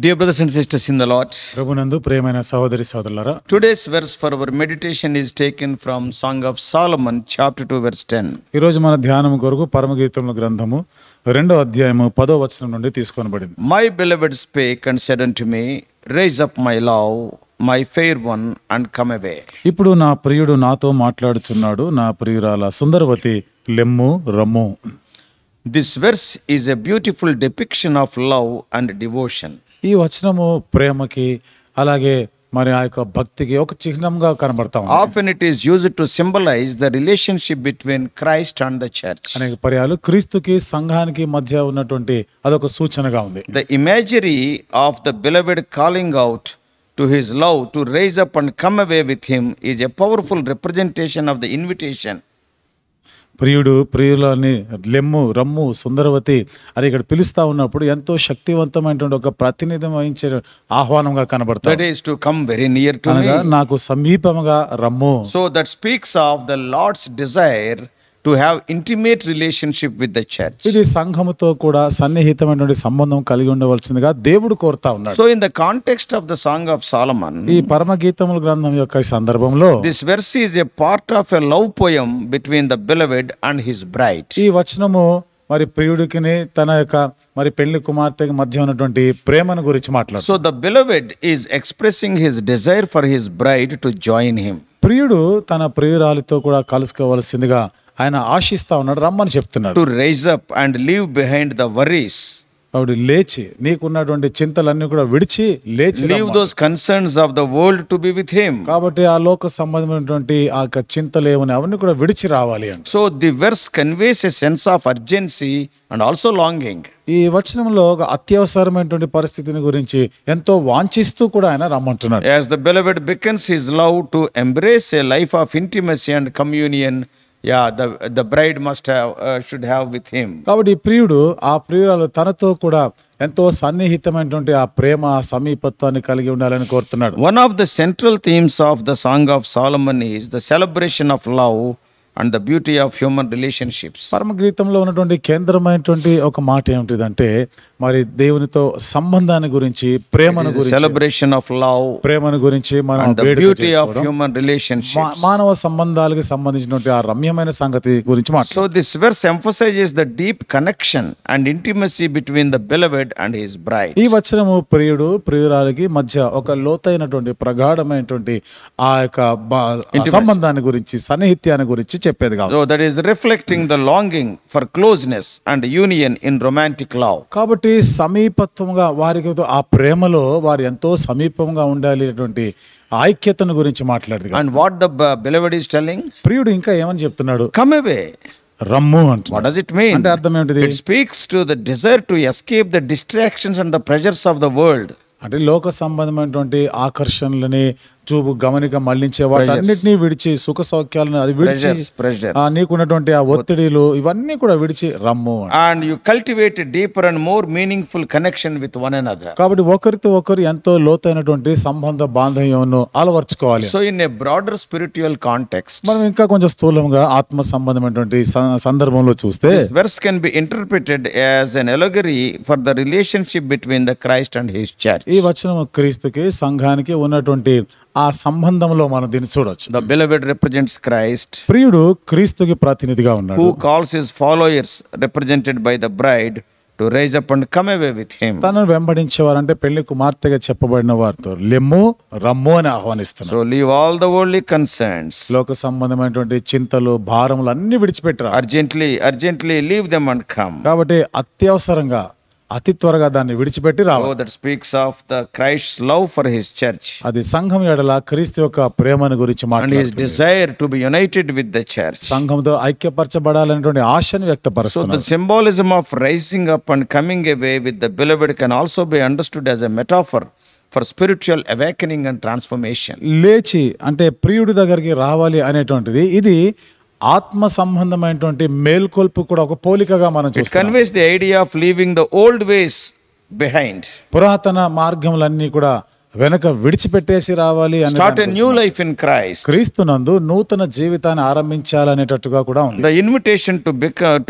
Dear brothers and sisters in the Lord, ప్రభునందు ప్రియమైన సహోదరి సహోదరులారా, today's verse for our meditation is taken from Song of Solomon, chapter 2, verse 10. ఈ రోజు మన ధ్యానం కొరకు పరమగీతముల గ్రంథము 2వ అధ్యాయము 10వ వచనం నుండి తీసుకొనబడింది. My beloved spake and said unto me, raise up my love, my fair one, and come away. ఇప్పుడు నా ప్రియుడు నాతో మాట్లాడుచున్నాడు, నా ప్రియురాల సుందరవతి లెమ్ము రమ్ము. This verse is a beautiful depiction of love and devotion. ఈ వచనము ప్రేమకి అలాగే మరి ఆ యొక్క భక్తికి ఒక చిహ్నంగా కనబడతా ఉంది. Often it is used to symbolize the relationship between Christ and the church. అనేక పర్యాలు క్రీస్తుకి సంఘానికి మధ్య ఉన్నటువంటి అదొక సూచనగా ఉంది. The imagery of the beloved calling out to his love to raise up and come away with him is a powerful representation of the invitation. ప్రియుడు ప్రియులని లెమ్ము రమ్ము సుందరవతి అని ఇక్కడ పిలుస్తా ఉన్నప్పుడు ఎంతో శక్తివంతమైనటువంటి ఒక ప్రాతినిధ్యం వహించే ఆహ్వానంగా కనబడతాయి. That is to come very near to me. నాకు సమీపముగా రమ్ము. So that speaks of the Lord's desire to have intimate relationship with the church. ఇది సంఘముతో కూడా సన్నిహితమైనటువంటి సంబంధం కలిగి ఉండవలసిందిగా దేవుడు కోరుతా ఉన్నాడు. So in the context of the Song of Solomon, ఈ పరమగీతముల గ్రంథం యొక్క సందర్భంలో this verse is a part of a love poem between the beloved and his bride. ఈ వచనము మరి ప్రియుడికి తన యొక్క మరి పెళ్లి కుమార్తెకి మధ్య ఉన్నటువంటి ప్రేమను గురించి మాట్లాడుతుంది. So the beloved is expressing his desire for his bride to join him. ప్రియుడు తన ప్రియురాలితో కూడా కలుసుకోవలసిందిగా ఆయన ఆశిస్తా ఉన్నాడు, రమ్మని చెప్తున్నాడు. To raise up and leave behind the worries. ఆవిడ లేచి నీకున్నటువంటి చింతలన్నీ కూడా విడిచి లేచి Leave those concerns of the world to be with him. కాబట్టి ఆ లోక సంబంధమైనటువంటి ఆ యొక్క చింతలేవని అవన్నీ కూడా విడిచి రావాలి అని. So the verse conveys a sense of urgency and also longing. ఈ వచనంలో ఒక అత్యవసరమైనటువంటి పరిస్థితిని గురించి ఎంతో వాంఛిస్తూ కూడా ఆయన రమ్మంటున్నాడు. As the beloved beckons his love to embrace a life of intimacy and communion, the bride should have with him. కాబట్టి ఈ ప్రియుడు ఆ ప్రియురాలు తనతో కూడా ఎంతో సన్నిహితమైనటువంటి ఆ ప్రేమ సమీపత్వాన్ని కలిగి ఉండాలని కోరుతున్నాడు. One of the central themes of the Song of Solomon is the celebration of love and the beauty of human relationships. పరమగీతంలో ఉన్నటువంటి కేంద్రమైనటువంటి ఒక మాట ఏమిటిదంటే మరి దేవునితో సంబంధాన్ని గురించి, ప్రేమను గురించి, celebration of love, ప్రేమను గురించి మనం and the beauty of human relationships. మానవ సంబంధాలకు సంబంధించినటువంటి ఆ రమ్యమైన సంగతి గురించి మాట్లాడు. So this verse emphasizes the deep connection and intimacy between the beloved and his bride. ఈ వచనము ప్రియుడు ప్రియురాలికి మధ్య ఒక లోతైనటువంటి ప్రగాఢమైనటువంటి ఆ యొక్క సంబంధాన్ని గురించి, సన్నిహిత్యాన్ని గురించి చెప్పేది కాదు. So that is reflecting the longing for closeness and union in romantic love. కాబట్టి సమీపత్వంగా వారికి ఆ ప్రేమలో వారు ఎంతో సమీపంగా ఉండాలి అటువంటి ఐక్యతను గురించి మాట్లాడేది. And what the beloved is telling? ప్రియుడు ఇంకా ఏమని చెప్తున్నాడు? Come away. రమ్ము అంటున్నాడు. What does it mean? అంటే అర్థం ఏంటిది? It speaks to the desire to escape the distractions and the pressures of the world. అంటే లోక సంబంధమైనటువంటి ఆకర్షణలని చూపు గమనిక మళ్లించే వాటన్నిటినీ విడిచి, సుఖ సౌఖ్యాలను అది విడిచి, నీకున్నటువంటి ఆ ఒత్తిడిలు ఇవన్నీ కూడా విడిచి రమ్ము. And you cultivate a deeper and more meaningful connection with one another. కాబట్టి ఒకరితో ఒకరు ఎంతో లోతైనటువంటి సంబంధ బాంధవ్యంను అలవర్చుకోవాలి. So in a broader spiritual context, మనం ఇంకా కొంచెం స్థూలంగా ఆత్మ సంబంధమైనటువంటి సందర్భంలో చూస్తే this verse can be interpreted as an allegory for the relationship between the Christ and his church. ఈ వచనం క్రీస్తుకి సంఘానికి ఉన్నటువంటి ఆ సంబంధంలో మనం దీన్ని చూడొచ్చు. The beloved represents Christ, ప్రియుడు క్రీస్తుకి ప్రతినిధిగా ఉన్నాడు, who calls his followers represented by the bride to rise up and come away with him. తనను వెంబడించేవారంటే పెళ్లి కుమార్తెగా చెప్పబడిన వారితో లెమ్ము రమ్ము అని ఆహ్వానిస్తున్నారు. So leave all the worldly concerns, లోక సంబంధమైనటువంటి చింతలు భారములు అన్ని విడిచిపెట్టరా. urgently leave them and come. కాబట్టి అత్యవసరంగా అతి త్వరగా దాన్ని విడిచిపెట్టి రావాలి. So that speaks of the Christ's love for his church. అది సంఘం ఎడల క్రీస్తు యొక్క ప్రేమను గురించి And his మాట్లాడుతుంది. desire to be united with the church. సంఘంతో ఐక్యపరచబడాలనేటువంటి ఆశను So వ్యక్తపరుస్తున్నారు. the symbolism of rising up and coming away with the beloved can also be understood as a metaphor for spiritual awakening and transformation. లేచి అంటే ప్రియుడి దగ్గరికి రావాలి అనేటువంటిది ఇది ఆత్మ సంబంధమైనటువంటి మేల్కొల్పు కూడా ఒక పోలికగా మనం It చూస్తాం. conveys the idea of leaving the old ways behind. పురాతన మార్గములన్నీ కూడా వెనక విడిచిపెట్టేసి రావాలి అని Start a new life in Christ. క్రీస్తునందు నూతన జీవితాన్ని ఆరంభించాలనేటట్టుగా కూడా ఉంది. The invitation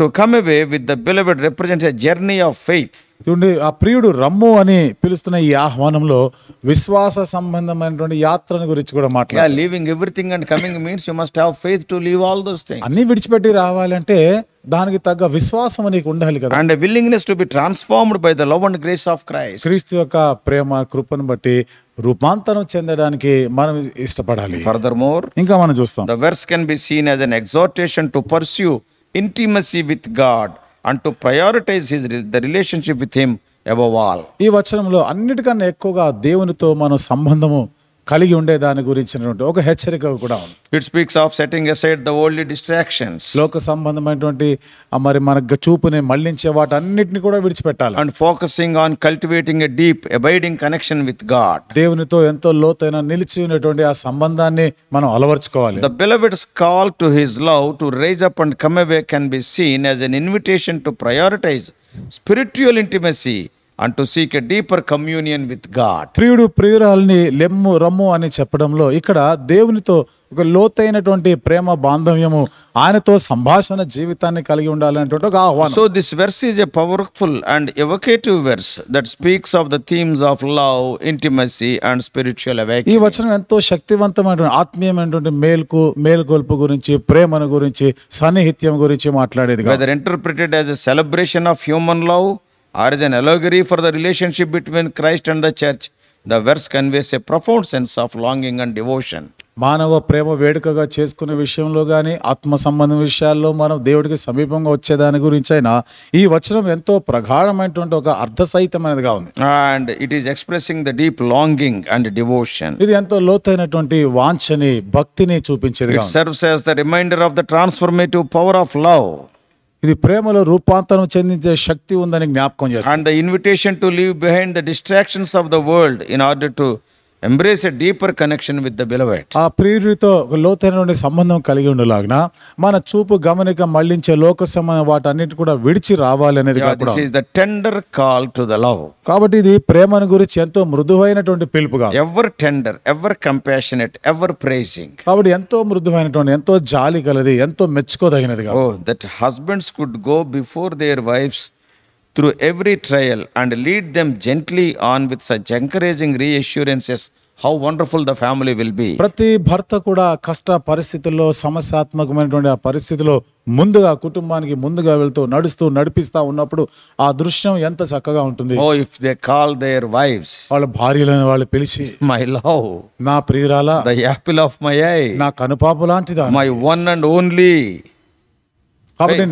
to come away with the beloved represents a journey of faith. చూడండి, ఆ ప్రియుడు రమ్ము అని పిలుస్తున్న ఈ ఆహ్వానంలో విశ్వాస సంబంధమైనటువంటి యాత్రను గురించి కూడా మాట్లాడారు. Leaving everything and coming means you must have faith to leave all those things. అన్ని విడిచిపెట్టి రావాలంటే దానికి తగ్గ విశ్వాసం నీకు ఉండాలి కదా. And a willingness to be transformed by the love and grace of Christ. క్రీస్తు యొక్క ప్రేమ కృపను బట్టి రూపాంతరం చెందడానికి మనం ఇష్టపడాలి. Furthermore, ఇంకా మనం చూస్తాం, the verse can be seen as an exhortation to pursue intimacy with God and to prioritize the relationship with Him above all. ఈ వచనంలో అన్నిటికన్నా ఎక్కువగా దేవునితో మన సంబంధము కలిగి ఉండే దాని గురించినటువంటి ఒక హెచ్చరిక కూడా ఉంది. It speaks of setting aside the worldly distractions లోక సంబంధమైనటువంటి మరి మన చూపుని మళ్లించే వాటన్నిటిని కూడా విడిచిపెట్టాలి. and focusing on cultivating a deep, abiding connection with God. దేవునితో ఎంతో లోతైన నిలిచి ఉన్నటువంటి ఆ సంబంధాన్ని మనం అలవర్చుకోవాలి. The beloved's call to His love to raise up and come away can be seen as an invitation to prioritize spiritual intimacy and to seek a deeper communion with God. ప్రియుడు ప్రియురాల్ని లెమ్ము రమ్ము అని చెప్పడంలో ఇక్కడ దేవునితో ఒక లోతైనటువంటి ప్రేమ బాంధవ్యము, ఆయనతో సంభాషణ జీవితాన్ని కలిగి ఉండాలనేటువంటి ఒక ఆహ్వానం. So this verse is a powerful and evocative verse that speaks of the themes of love, intimacy and spiritual ఈ awakening. వచనం ఎంతో శక్తివంతమైనటువంటి ఆత్మీయమైనటువంటి మేల్కొల్పు గురించి, ప్రేమను గురించి, సన్నిహిత్యం గురించి మాట్లాడేది. Whether interpreted as a celebration of human love or as an allegory for the relationship between Christ and the church, the verse conveys a profound sense of longing and devotion. మానవ ప్రేమ వేడుకగా చేసుకునే విషయంలో కానీ, ఆత్మ సంబంధం విషయాల్లో మనం దేవుడికి సమీపంగా వచ్చేదాని గురించి అయినా ఈ వచనం ఎంతో ప్రగాఢమైనటువంటి ఒక అర్థసహితమైనదిగా ఉంది. And it is expressing the deep longing and devotion. ఇది ఎంతో లోతైనటువంటి వాంఛని, భక్తిని చూపించేది. It serves as the reminder of the transformative power of love. ఇది ప్రేమలో రూపాంతరం చెందించే శక్తి ఉందని జ్ఞాపకం చేస్తుంది. And the invitation to leave behind the distractions of the world in order to embrace a deeper connection with the beloved. ఆ ప్రియుడితో ఒక లోతైనటువంటి సంబంధం కలిగి ఉండలాగిన మన చూపు గమనిక మళ్లించే లోక సంబంధం వాటన్నిటి కూడా విడిచి రావాలి అనేది. This is the tender call to the love. కాబట్టి ఇది ప్రేమను గురించి ఎంతో మృదువైనటువంటి పిలుపుగా, Ever tender, ever compassionate, ever praising. కాబట్టి ఎంతో మృదువైనటువంటి, ఎంతో జాలి కలది, ఎంతో మెచ్చుకోదగినదిగా. Oh, that husbands could go before their wives through every trial and lead them gently on with such encouraging reassurances, how wonderful the family will be. ప్రతి భర్త కూడా కష్ట పరిస్థితుల్లో, సమస్యాత్మకమైనటువంటి ఆ పరిస్థితిలో ముందుగా కుటుంబానికి ముందుగా వెళ్తూ నడిపిస్తా ఉన్నప్పుడు ఆ దృశ్యం ఎంత చక్కగా ఉంటుంది. Oh, if they call their wives, వాళ్ళ భార్యలను వాళ్ళు పిలిచి, my love, నా ప్రియురాలా, the apple of my eye, నా కనుపాపు లాంటిదా, my one and only, కాబట్టి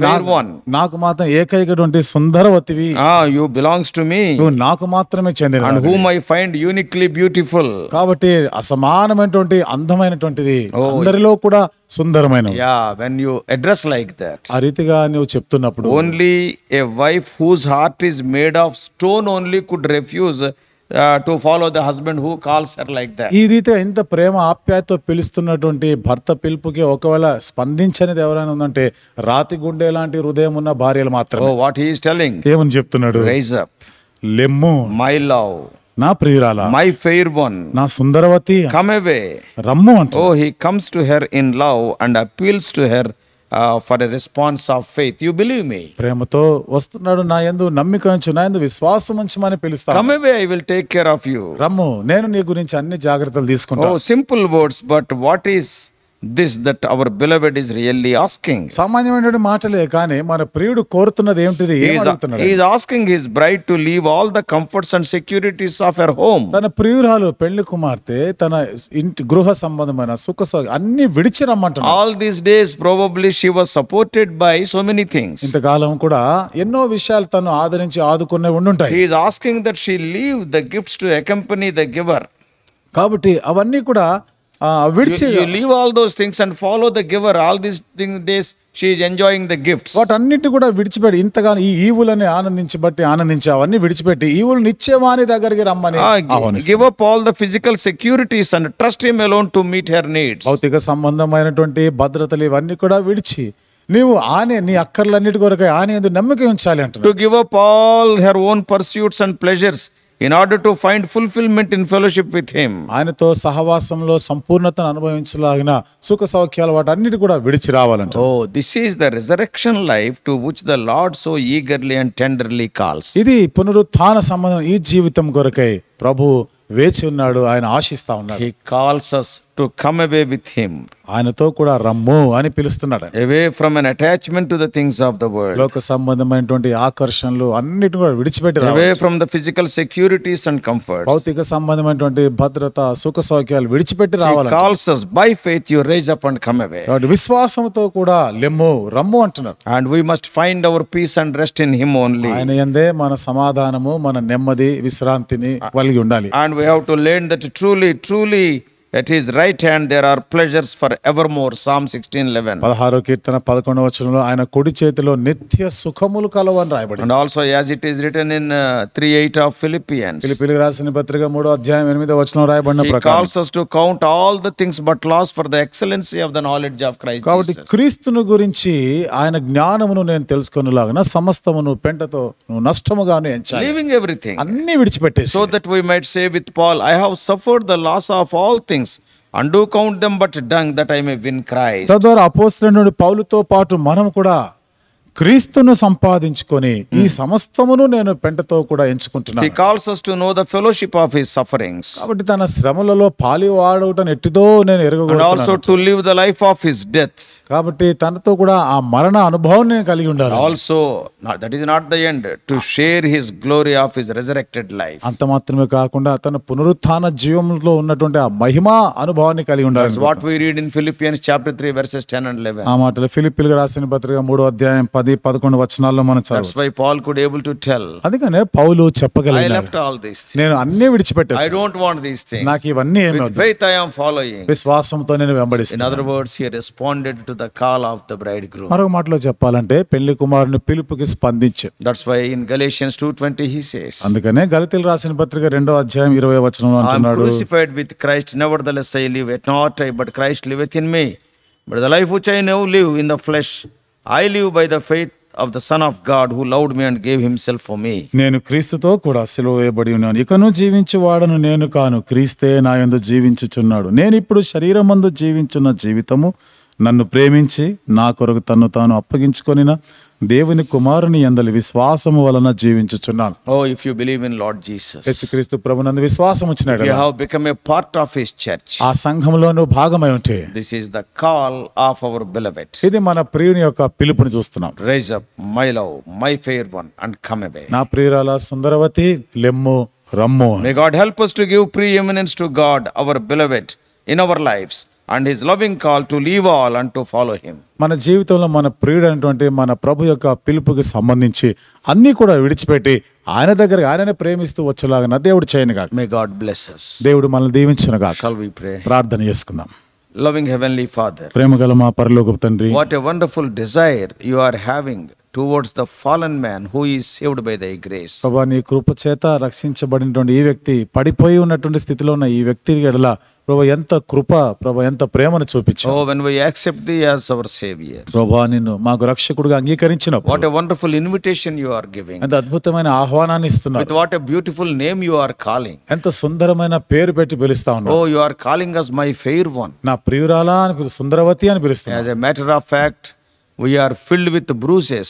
నాకు మాత్రం ఏకైకటువంటి సుందరవతివి, you belongs to me, నువ్వు నాకు మాత్రమే చెందిన, and whom I find uniquely beautiful. కాబట్టి అసమానమైనటువంటి అందమైనటువంటిది, అందరిలో కూడా సుందరమైన. When you address like that, ఆ రీతిగా నువ్వు చెప్తున్నప్పుడు, only a wife whose heart is made of stone only could refuse to follow the husband who calls her like that. ఈ రీతి ఇంత ప్రేమ ఆప్యాయతో పిలుస్తున్నటువంటి భర్త పిలుపుకి ఒకవేళ స్పందించనిది ఎవరైనా ఉందంటే రాతి గుండె లాంటి హృదయం ఉన్న భార్యలు మాత్రమే. Oh, what he is telling, ఏమని చెప్తున్నాడు? rise up, లెమ్ము, my love, నా ప్రియురాలా, my fair one, నా సుందరవతి, come away, రమ్ము అంట. Oh, he comes to her in love and appeals to her for a response of faith. You believe me? ప్రేమతో వస్తున్నాడు, నా యందు నమ్మిక ఉంచు, నా యందు విశ్వాసం ఉంచమని పిలుస్తాను. Come away, I will take care of you. రమ్ము, నేను నీ గురించి అన్ని జాగ్రత్తలు తీసుకుంటాను. Oh, simple words, but what is this that our beloved is really asking? సామాన్యమైన మాటలే, కానీ మన ప్రియుడు కోరుతున్నది ఏమిటిది? He is asking his bride to leave all the comforts and securities of her home. తన ప్రియురాలు పెళ్లి కుమార్తె తన ఇంటి గృహ సంబంధమైన సుఖ అన్ని విడిచి రమ్మంటున్నాడు. All these days probably she was supported by so many things. ఇంతకాలం కూడా ఎన్నో విషయాలు తను ఆదరించి ఆదుకునే ఉండుంటాయి. He is asking that she leave the gifts to accompany the giver. కాబట్టి అవన్నీ కూడా విడిచి, you leave all those things and follow the giver. All these days she is enjoying the gifts. వాటన్నిటి కూడా విడిచిపెట్టి, ఇంతగానో ఈ ఈవులని ఆనందించి అవన్నీ విడిచిపెట్టి ఈవులను ఇచ్చేవాని దగ్గరికి రమ్మని. Give up all the physical securities and trust him alone to meet her needs. భౌతిక సంబంధమైనటువంటి భద్రతలు ఇవన్నీ కూడా విడిచి నీవు నీ అక్కర్లన్నిటి కొరకై యందు నమ్మిక ఉంచాలి అంటున్నాడు. To give up all her own pursuits and pleasures in order to find fulfillment in fellowship with him. ఆయనతో సహవాసంలో సంపూర్ణతను అనుభవించలాగిన సుఖ సౌఖ్యాలు వాటన్నిటి కూడా విడిచి రావాలంట. Oh, this is the resurrection life to which the Lord so eagerly and tenderly calls. ఇది పునరుత్థాన సంబంధం. ఈ జీవితం కొరకై ప్రభు వేచి ఉన్నాడు, ఆయన ఆశిస్తా ఉన్నాడు. He calls us to come away with him, ఆయనతో కూడా రమ్ము అని పిలుస్తున్నాడు. away from an attachment to the things of the world, లోక సంబంధమైనటువంటి ఆకర్షణలు అన్నిటి కూడా విడిచిపెట్టి away from the physical securities and comforts. భౌతిక సంబంధమైనటువంటి భద్రత సుఖ సౌఖ్యాలు విడిచిపెట్టి రావాలి. He calls us by faith, you raise up and come away. కాబట్టి విశ్వాసంతో కూడా లెమ్ము రమ్ము అంటున్నారు. And we must find our peace and rest in him only. ఆయన యందే మన సమాధానము, మన నెమ్మది, విశ్రాంతిని కలిగి ఉండాలి. And we have to learn that truly at his right hand there are pleasures for evermore. Psalm 16:11. 16వ కీర్తన 11వ వచనంలో ఆయన కుడి చేతిలో నిత్య సుఖములు కలవని రాయబడింది. And also as it is written in 3:8 of Philippians. ఫిలిప్పీయులకు రాసిన పత్రిక 3వ అధ్యాయం 8వ వచనం రాయబడిన He ప్రకారం calls us to count all the things but loss for the excellency of the knowledge of Christ కాబట్టి Jesus. క్రీస్తును గురించి ఆయన జ్ఞానమును నేను తెలుసుకొనులాగున సమస్తమును పెంటతో నష్టముగాను ఎంచాలి. Leaving everything, అన్ని విడిచిపెట్టేసి so that we might say with Paul, I have suffered the loss of all things and do count them but dung that I may win Christ. తద్వారా అపోస్తలుడైన పౌలుతో పాటు మనం కూడా క్రీస్తును సంపాదించుకొని ఈ సమస్తమును నేను పెంటతో కూడా ఎంచుకుంటున్నాను. He calls us to know the fellowship of his sufferings, కాబట్టి తన శ్రమలలో పాలివాడటం ఎట్టిదో నేను and ఎరగగలుగుతున్నాను. also to live the life of his death. కాబట్టి తనతో కూడా ఆ మరణ అనుభవం నేను కలిగి ఉండాలి. Also, that is not the end, to share his glory of his resurrected life. అంత మాత్రమే కాకుండా తన పునరుత్థాన జీవంలో ఉన్నటువంటి ఆ మహిమా అనుభవాన్ని కలిగి ఉండాలి. That's what we read in Philippians chapter 3 verses 10 and 11. ఆ మాటలు ఫిలిప్పీయులకు రాసిన పత్రిక 3వ అధ్యాయం 10-11 వచనాల్లో మనం That's చదవచ్చు. why Paul could able to tell, అందుకనే పౌలు I చెప్పగలిగాడు, left all these things. నేను అన్నీ I విడిచిపెట్టాను, don't want these things. నాకు ఇవన్నీ ఏమి With వద్దు, faith I am following. విశ్వాసంతో నేను In వెంబడిస్తాను. other words, he responded to the call of the bridegroom. మరొక మాటలో చెప్పాలంటే పెళ్లి కుమారుని పిలుపుకి స్పందించాడు. That's why in Galatians 2:20 he says, అందుకనే గలతీయులకు రాసిన పత్రిక 2వ అధ్యాయం 20వ వచనంలో I am అంటున్నాడు, crucified with Christ, nevertheless I live, yet not I, but Christ liveth in me. But the life which I now live in the flesh, I live by the faith of the Son of God who loved me and gave himself for me. నేను క్రీస్తుతో కూడా సిలువ వేయబడి ఉన్నాను, ఇకను జీవించువాడను నేను కాను, క్రీస్తే నా యందు జీవించుచున్నాడు. నేను ఇప్పుడు శరీరమందు జీవించున్న జీవితము నన్ను ప్రేమించి నా కొరకు తన్ను తాను అప్పగించుకొనిన దేవుని కుమారుని యందలి విశ్వాసము వలన జీవించుచున్నాను. Oh, if you believe in Lord Jesus, యేసుక్రీస్తు ప్రభునందు విశ్వాసం వచ్చినాడు, you have become a part of his church. ఆ సంఘంలో నువ్వు భాగమై ఉంటే This is the call of our beloved. ఇది మన ప్రియుని యొక్క పిలుపుని చూస్తున్నాం. Rise up, my love, my fair one, and come away. నా ప్రియురాల సుందరవతి లెమ్ము రమ్ము. May God help us to give preeminence to God, our beloved, in our lives, and his loving call to leave all and to follow him. మన జీవితంలో మన ప్రియుడైనటువంటి మన ప్రభు యొక్క పిలుపుకి సంబంధించి అన్నీ కూడా విడిచిపెట్టి ఆయన దగ్గర ఆయననే ప్రేమిస్తూ వచ్చేలాగా దేవుడు చేయనుగాక. May God bless us. దేవుడు మనల్ని దీవించునుగాక. Shall we pray? ప్రార్థన చేసుకుందాం. Loving Heavenly Father, ప్రేమగల మా పరలోకపు తండ్రి, what a wonderful desire you are having towards the fallen man who is saved by thy grace. ప్రభా నీ కృప చేత రక్షించబడినటువంటి ఈ వ్యక్తి, పడిపోయి ఉన్నటువంటి స్థితిలో ఉన్న ఈ వ్యక్తి ఎడల ప్రభా ఎంత కృప, ప్రభా ఎంత ప్రేమను చూపించావు. Oh, when we accept thee as our Savior, ప్రభా నిన్ను మాకు రక్షకుడిగా అంగీకరించినప్పుడు what a wonderful invitation you are giving. ఎంత అద్భుతమైన ఆహ్వానాన్ని With ఇస్తున్నావు, what a beautiful name you are calling. ఎంత సుందరమైన పేరు పెట్టి పిలుస్తా ఉన్నావు. Oh, you are calling us my fair one. నా ప్రియురాలా అని సుందరవతి అని పిలుస్తున్నావు. As a matter of fact, we are filled with bruises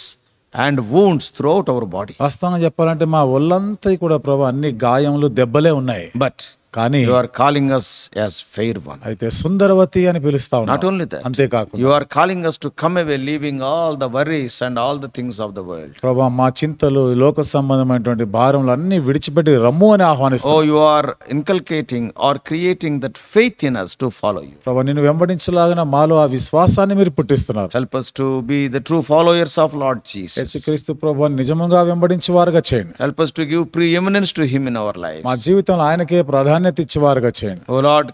and wounds throughout our body. వాస్తవంగా చెప్పాలంటే మా ఒళ్ళంతా కూడా ప్రభా అన్ని గాయములు దెబ్బలే ఉన్నాయి. But కానీ you are calling us as fair one. అయితే సుందరవతి అని పిలుస్తా Not ఉన్నావు. only that, అంతేకాకుండా you are calling us to come away leaving all the worries and all the things of the world. ప్రభా మా చింతలు, లోక సంబంధమైనటువంటి భారములు అన్ని విడిచిపెట్టి రమ్ము అని ఆహ్వానిస్తావు. Oh, you are inculcating or creating that faith in us to follow you. ప్రభా నిన్ను వెంబడించలాగిన మాలో ఆ విశ్వాసాన్ని మీరు పుట్టిస్తున్నారు. Help us to be the true followers of Lord Jesus. యేసుక్రీస్తు ప్రభువుని నిజముగా వెంబడించే వారుగా చేయండి. Help us to give preeminence to him in our lives. మా జీవితంలో ఆయనకే ప్రాధాన్యత ఇచ్చేవారుగా చేయండి. Oh Lord,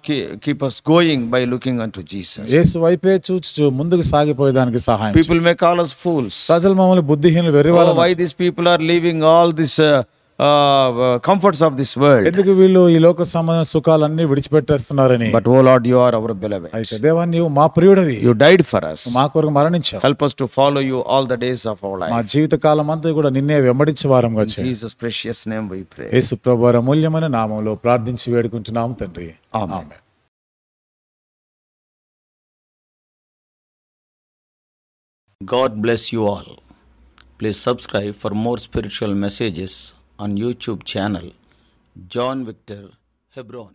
keep us going by looking unto Jesus. యేసు వైపే చూచుచు ముందుకు సాగిపోయేదానికి సహాయం చేయండి. People may call us fools. ప్రజలు మమ్మల్ని బుద్ధిహీనులు, Oh, వెర్రివాళ్ళని why these people are leaving all this comforts of this world. ఎందుకు వీళ్ళు ఈ లోక సంబంధ సుఖాలన్నీ విడిచిపెట్టేస్తున్నారని. But oh Lord, you are our beloved. అయితే దేవా నీవు మా ప్రియుడివి, You died for us. మా కొరకు మరణించావు. Help us to follow you all the days of our మా life. జీవిత కాలం అంతా కూడా నిన్నే వెంబడించే వారంగా In చేయి. Jesus' precious name we pray. యేసు ప్రభువారి అమూల్యమైన నామములో ప్రార్థించి వేడుకుంటున్నాము తండ్రి. Amen. Amen. God bless you all. Please subscribe for more spiritual messages on YouTube channel John Victor Hebron.